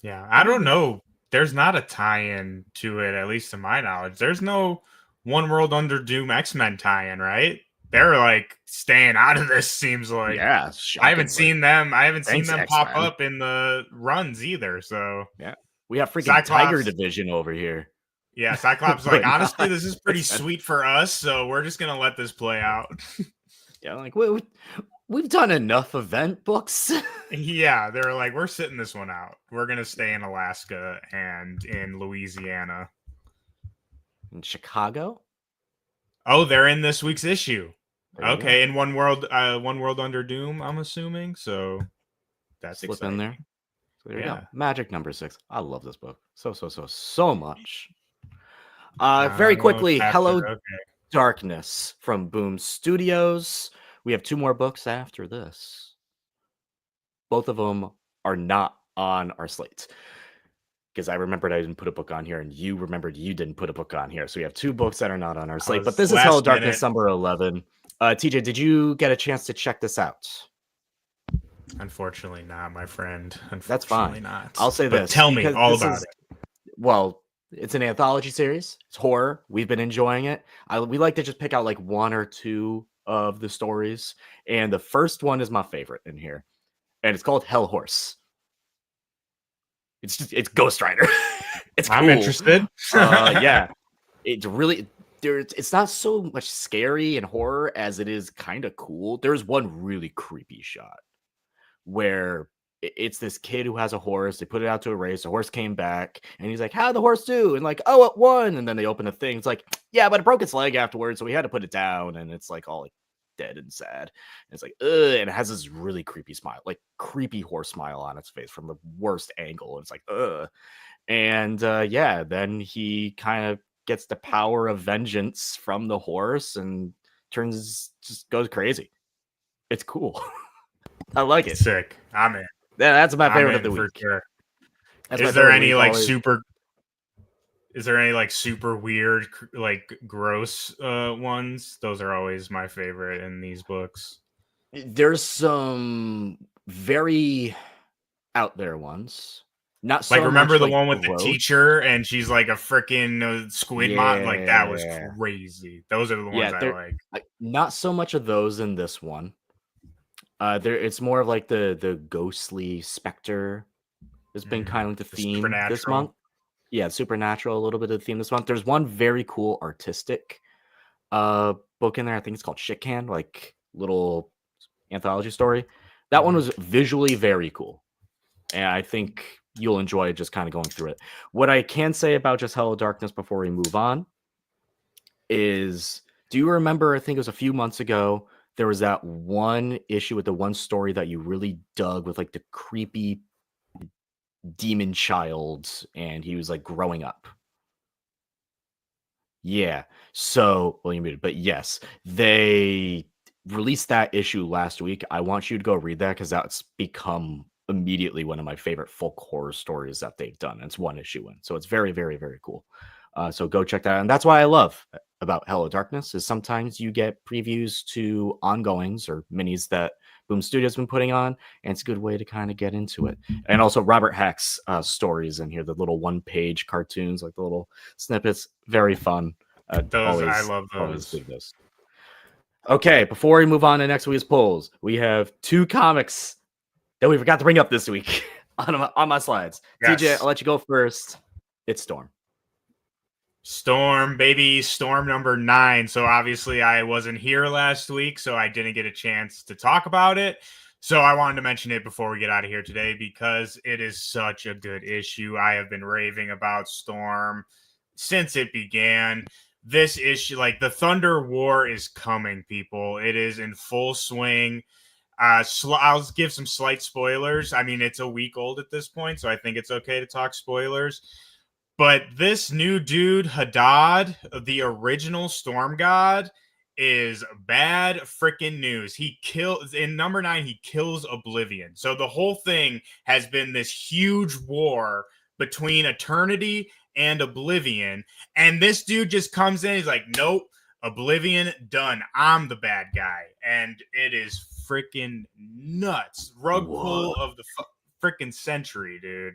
Yeah, I don't know. There's not a tie-in to it, at least to my knowledge. There's no One World Under Doom X-Men tie-in, right? They're like staying out of this. Seems like, yeah. I haven't seen them. Seen them pop up in the runs either. So yeah, we have freaking Cyclops. Tiger Division over here. Yeah, Cyclops like, honestly, this is pretty sweet for us, so we're just gonna let this play out. Yeah, like we've done enough event books. Yeah, they're like, we're sitting this one out. We're gonna stay in Alaska and in Louisiana. In Chicago? Oh, they're in this week's issue. Okay, in One World Under Doom, I'm assuming. So that's slip exciting. In there. So there you go. Magik number 6. I love this book so much. Very quickly, Hello Darkness from Boom Studios. We have 2 more books after this. Both of them are not on our slate. Because I remembered I didn't put a book on here, and you remembered you didn't put a book on here. So we have 2 books that are not on our slate. But this is Hello Darkness number 11. TJ, did you get a chance to check this out? Unfortunately not, my friend. That's fine. Not. I'll say this. Tell me all about it. Well, it's an anthology series. It's horror. We've been enjoying it. We like to just pick out like 1 or 2 of the stories. And the first one is my favorite in here. And it's called Hell Horse. It's Ghost Rider. It's cool. I'm interested. Yeah. It's not so much scary and horror as it is kind of cool. There's one really creepy shot where it's this kid who has a horse. They put it out to a race. The horse came back, and he's like, "How'd the horse do?" And like, "Oh, it won." And then they open a thing. It's like, "Yeah, but it broke its leg afterwards, so we had to put it down." And it's like all like dead and sad. And it's like, ugh. And it has this really creepy smile, like creepy horse smile on its face from the worst angle. And it's like, ugh. And yeah, then he kind of gets the power of vengeance from the horse and just goes crazy. It's cool. I like it. Sick. I'm in. Yeah, that's my favorite of the week. Sure. Is there any like super weird, like gross ones? Those are always my favorite in these books. There's some very out there ones. Not so like remember much, the like, one with the teacher and she's like a freaking squid mod? Like that was crazy. Those are the ones I like. Not so much of those in this one. It's more of like the ghostly specter has been kind of the theme this month. Yeah, supernatural, a little bit of the theme this month. There's one very cool artistic book in there. I think it's called Shit Can, like little anthology story. That one was visually very cool. And I think you'll enjoy just kind of going through it. What I can say about just Hello Darkness before we move on is, do you remember, I think it was a few months ago, there was that one issue with the one story that you really dug with like the creepy demon child and he was like growing up. Yeah. So, well, you muted, but yes, they released that issue last week. I want you to go read that because that's become immediately one of my favorite folk horror stories that they've done. It's one issue in. So it's very, very, very cool. So go check that out. And that's why I love about Hello Darkness is sometimes you get previews to ongoings or minis that Boom Studios been putting on, and it's a good way to kind of get into it. And also Robert Hack's stories in here, the little one-page cartoons, like the little snippets, very fun. I love those. Always dig those. Okay, before we move on to next week's polls, we have 2 comics that we forgot to bring up this week on my slides. Yes. TJ, I'll let you go first. It's Storm. Storm, baby, Storm number 9. So obviously I wasn't here last week, so I didn't get a chance to talk about it. So I wanted to mention it before we get out of here today because it is such a good issue. I have been raving about Storm since it began. This issue, like the Thunder War is coming, people. It is in full swing. I'll give some slight spoilers. I mean, it's a week old at this point, so I think it's okay to talk spoilers. But this new dude, Hadad, the original Storm God, is bad freaking news. He kills in number 9, he kills Oblivion. So the whole thing has been this huge war between Eternity and Oblivion. And this dude just comes in, he's like, nope, Oblivion done. I'm the bad guy. And it is freaking nuts. Rug pull of the freaking century, dude.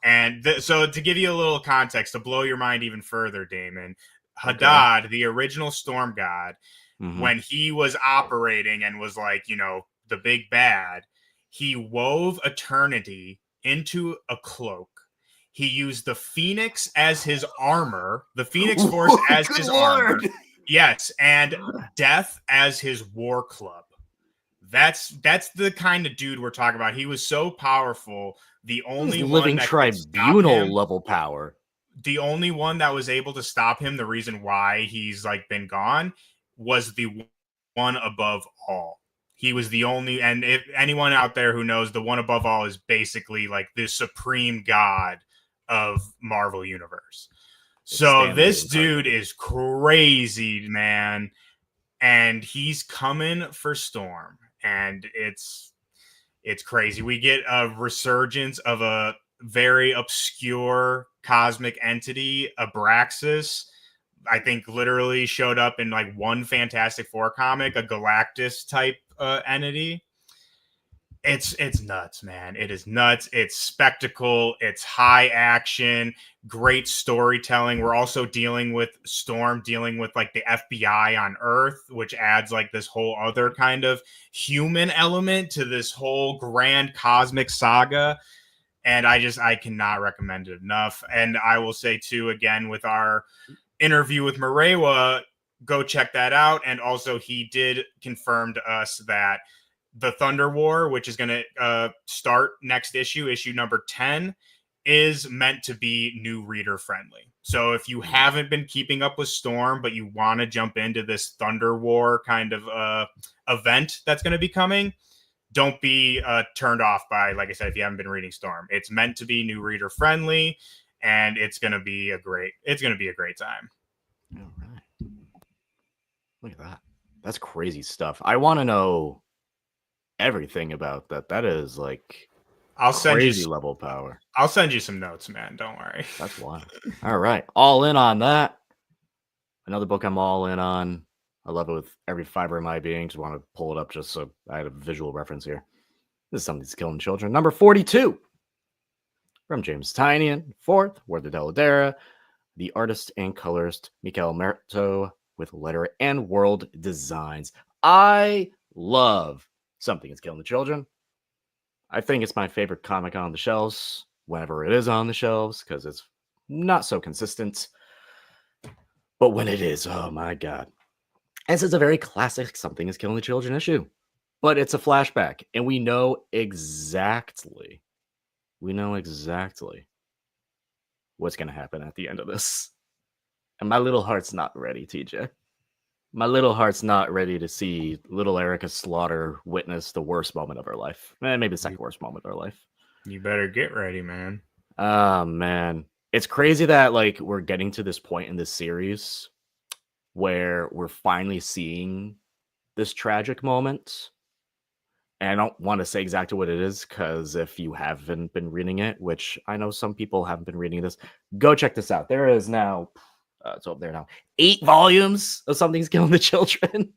And so to give you a little context, to blow your mind even further, Damon, Hadad, the original Storm God, when he was operating and was like, the big bad, he wove Eternity into a cloak. He used the Phoenix as his armor, the Phoenix Force as his armor. Yes, and Death as his war club. That's the kind of dude we're talking about. He was so powerful. The only living tribunal level power. The only one that was able to stop him, the reason why he's like been gone, was the one above all. He was the only, and if anyone out there who knows, the one above all is basically like the supreme god of Marvel Universe. So this dude is crazy, man. And he's coming for Storm. And it's crazy. We get a resurgence of a very obscure cosmic entity, Abraxas. I think literally showed up in like one Fantastic Four comic, a Galactus type entity. It's nuts, man. It is nuts. It's spectacle. It's high action, great storytelling. We're also dealing with Storm, dealing with like the FBI on Earth, which adds like this whole other kind of human element to this whole grand cosmic saga. And I cannot recommend it enough. And I will say too, again, with our interview with Marewa, go check that out. And also he did confirm to us that the Thunder War, which is going to start next issue number 10, is meant to be new reader friendly. So if you haven't been keeping up with Storm, but you want to jump into this Thunder War kind of event that's going to be coming, don't be turned off by, like I said, if you haven't been reading Storm. It's meant to be new reader friendly, and it's going to be a great time. All right. Look at that. That's crazy stuff. I want to know everything about that. That is like crazy level power. I'll send you some notes, man. Don't worry. That's wild. All right. All in on that. Another book I'm all in on. I love it with every fiber of my being. Just want to pull it up just so I had a visual reference here. This is Something's Killing Children. Number 42. From James Tynion. 4th, Word of Deladera. The artist and colorist, Michael Merto, with letter and world designs. I love Something is Killing the Children. I think it's my favorite comic on the shelves whenever it is on the shelves because it's not so consistent. But when it is, oh my God. This is a very classic Something is Killing the Children issue. But it's a flashback, and we know exactly what's going to happen at the end of this. And my little heart's not ready, TJ. My little heart's not ready to see little Erica Slaughter witness the worst moment of her life. Maybe the second worst moment of her life. You better get ready, man. Man. It's crazy that like we're getting to this point in this series where we're finally seeing this tragic moment. And I don't want to say exactly what it is because if you haven't been reading it, which I know some people haven't been reading this, go check this out. There is now... it's up there now. 8 volumes of Something's Killing the Children.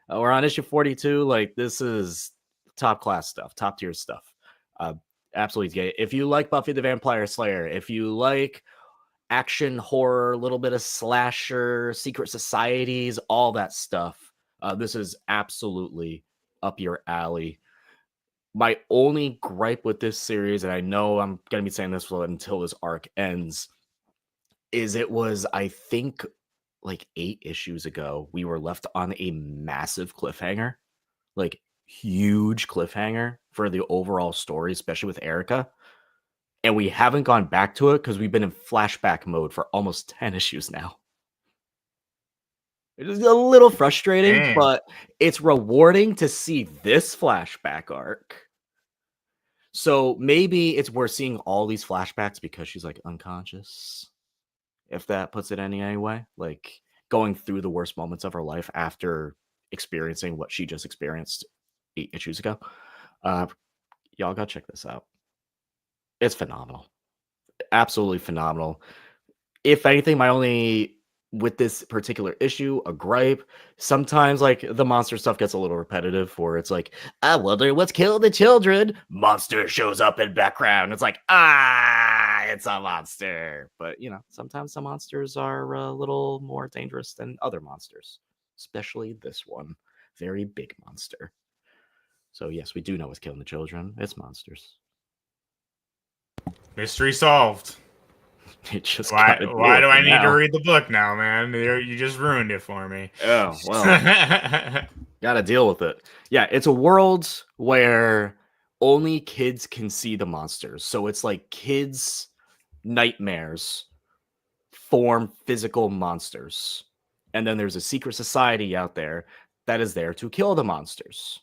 We're on issue 42. Like, this is top class stuff, top tier stuff. Absolutely gay. If you like Buffy the Vampire Slayer, if you like action horror, a little bit of slasher, secret societies, all that stuff, this is absolutely up your alley. My only gripe with this series, and I know I'm going to be saying this until this arc ends, is it was, I think, like 8 issues ago, we were left on a massive cliffhanger, like huge cliffhanger for the overall story, especially with Erica. And we haven't gone back to it because we've been in flashback mode for almost 10 issues now. It is a little frustrating, Damn. but it's rewarding to see this flashback arc. So maybe it's worth seeing all these flashbacks because she's like unconscious, if that puts it in any way. Like going through the worst moments of her life after experiencing what she just experienced 8 issues ago. Y'all go check this out. It's phenomenal. Absolutely phenomenal. If anything, my only with this particular issue, a gripe, sometimes like the monster stuff gets a little repetitive where it's like, I wonder what's killing the children. Monster shows up in background. It's like, it's a monster. But you know, sometimes some monsters are a little more dangerous than other monsters, especially this one. Very big monster. So yes, we do know what's killing the children. It's monsters. Mystery solved. It just why do I need to now. read the book now, man? You just ruined it for me. Oh, well. Gotta deal with it. Yeah, it's a world where only kids can see the monsters. So it's like kids' nightmares form physical monsters. And then there's a secret society out there that is there to kill the monsters.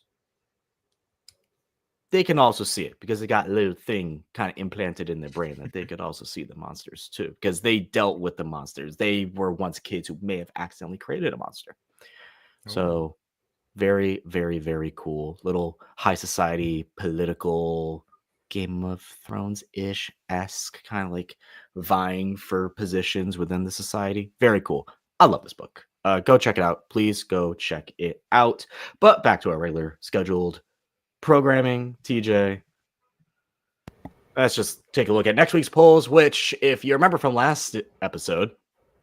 They can also see it because they got a little thing kind of implanted in their brain that they could also see the monsters too, because they dealt with the monsters. They were once kids who may have accidentally created a monster. So very, very, very cool. Little high society political Game of Thrones-ish-esque, kind of like vying for positions within the society. Very cool. I love this book. Go check it out. Please go check it out. But back to our regular scheduled programming, TJ. Let's just take a look at next week's polls, which, if you remember from last episode,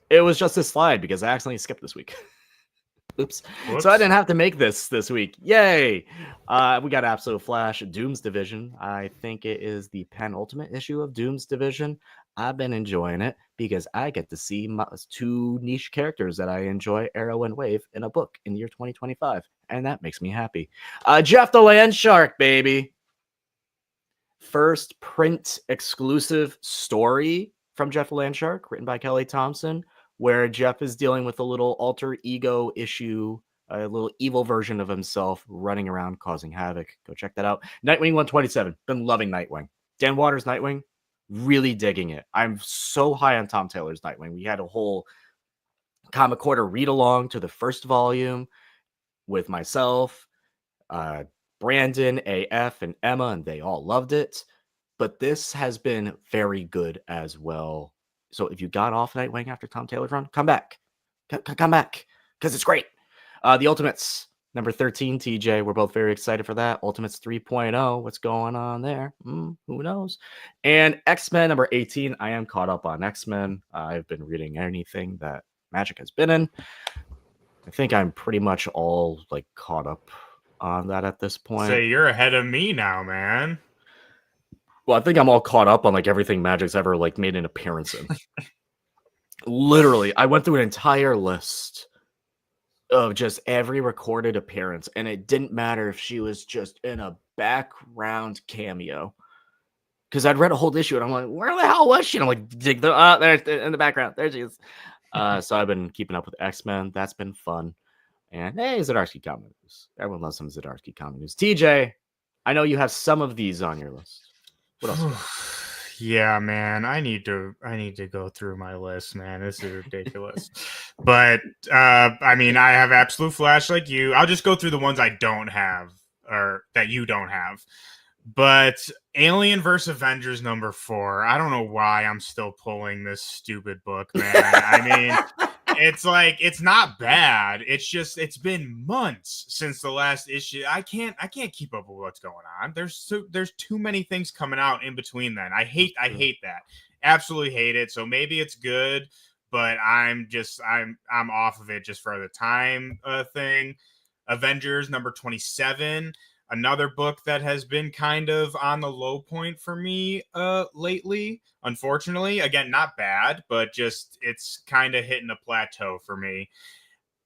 it was just a slide because I accidentally skipped this week. Oops. So I didn't have to make this week. Yay! We got Absolute Flash, Doom's Division. I think it is the penultimate issue of Doom's Division. I've been enjoying it because I get to see my 2 niche characters that I enjoy, Arrow and Wave, in a book in the year 2025. And that makes me happy. Jeff the Land Shark, baby. First print exclusive story from Jeff the Land Shark, written by Kelly Thompson, where Jeff is dealing with a little alter ego issue, a little evil version of himself running around causing havoc. Go check that out. Nightwing 127. Been loving Nightwing. Dan Waters' Nightwing. Really digging it. I'm so high on Tom Taylor's Nightwing. We had a whole Comic Quarter read along to the first volume with myself, Brandon, AF, and Emma, and they all loved it. But this has been very good as well. So if you got off Nightwing after Tom Taylor's run, come back. Come back, because it's great. The Ultimates, number 13, TJ. We're both very excited for that. Ultimates 3.0. What's going on there? Who knows? And X-Men, number 18. I am caught up on X-Men. I've been reading anything that Magik has been in. I think I'm pretty much all like caught up on that at this point. Say you're ahead of me now, man. Well, I think I'm all caught up on like everything Magik's ever like made an appearance in. Literally, I went through an entire list of just every recorded appearance, and it didn't matter if she was just in a background cameo. Because I'd read a whole issue, and I'm like, where the hell was she? And I'm like, dig the there in the background. There she is. So I've been keeping up with X-Men. That's been fun. And hey, Zdarsky Comic News. Everyone loves some Zdarsky Comic News. TJ, I know you have some of these on your list. What else? Yeah, man, I need to go through my list, man. This is ridiculous. But I mean, I have Absolute Flash like you. I'll just go through the ones I don't have, or that you don't have. But Alien vs. Avengers number 4. I don't know why I'm still pulling this stupid book, man. I mean, it's like, it's not bad. It's just, it's been months since the last issue. I can't keep up with what's going on. There's too many things coming out in between then. I hate that. Absolutely hate it. So maybe it's good, but I'm off of it just for the time thing. Avengers number 27. Another book that has been kind of on the low point for me lately, unfortunately. Again, not bad, but just it's kind of hitting a plateau for me.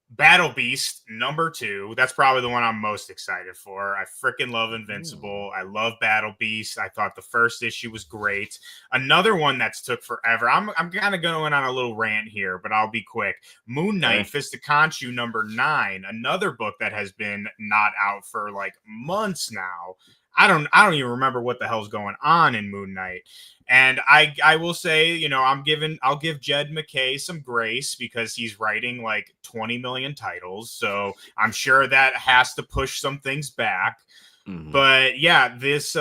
Battle Beast #2. That's probably the one I'm most excited for. I freaking love Invincible. I love Battle Beast. I thought the first issue was great. Another one that's took forever. I'm kind of going on a little rant here, but I'll be quick. Moon Knight, Fist of Khonshu #9. Another book that has been not out for like months now. I don't even remember what the hell's going on in Moon Knight. And I will say, you know, I'll give Jed McKay some grace because he's writing like 20 million titles. So I'm sure that has to push some things back. Mm-hmm. But yeah, this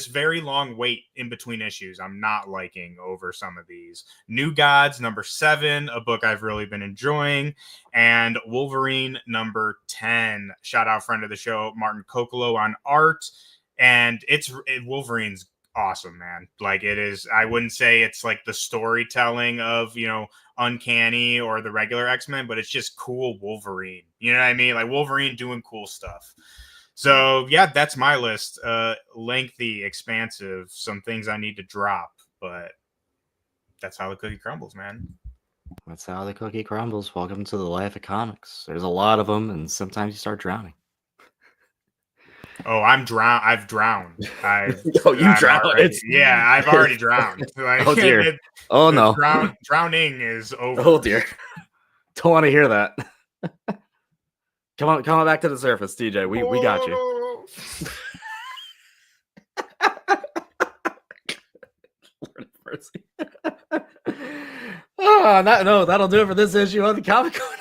very long wait in between issues, I'm not liking over some of these. New Gods #7, a book I've really been enjoying, and Wolverine #10. Shout out friend of the show, Martin Kokolo on art. And Wolverine's awesome, man. Like it is, I wouldn't say it's like the storytelling of, you know, Uncanny or the regular X-Men, but it's just cool Wolverine. You know what I mean? Like Wolverine doing cool stuff. So yeah, that's my list. Lengthy, expansive, some things I need to drop, but that's how the cookie crumbles, man. That's how the cookie crumbles. Welcome to the life of comics. There's a lot of them, and sometimes you start drowning. Oh, I've drowned. You drowned. Yeah, I've already drowned. Like, oh dear. No. Drowning is over. Oh dear. Don't want to hear that. Come on back to the surface, TJ. We got you. Lord of mercy. That'll do it for this issue of the Comic Corner.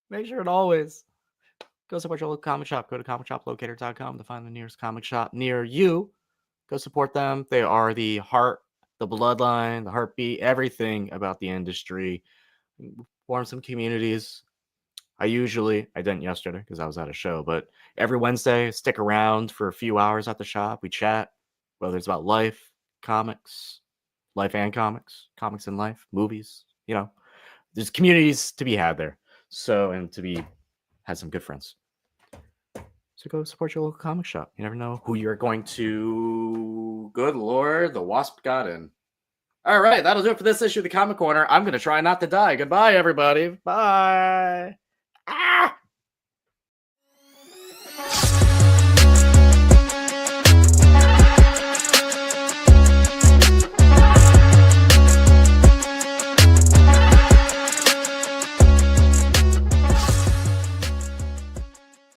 Make sure to always go support your local comic shop. Go to comicshoplocator.com to find the nearest comic shop near you. Go support them. They are the heart, the bloodline, the heartbeat, everything about the industry. Form some communities. I didn't yesterday because I was at a show, but every Wednesday, stick around for a few hours at the shop. We chat, whether it's about life, comics, life and comics and life, movies. You know, there's communities to be had there. So, and had some good friends. So go support your local comic shop. You never know who you're going to. Good Lord, the wasp got in. All right, that'll do it for this issue of the Comic Corner. I'm going to try not to die. Goodbye, everybody. Bye. Ah!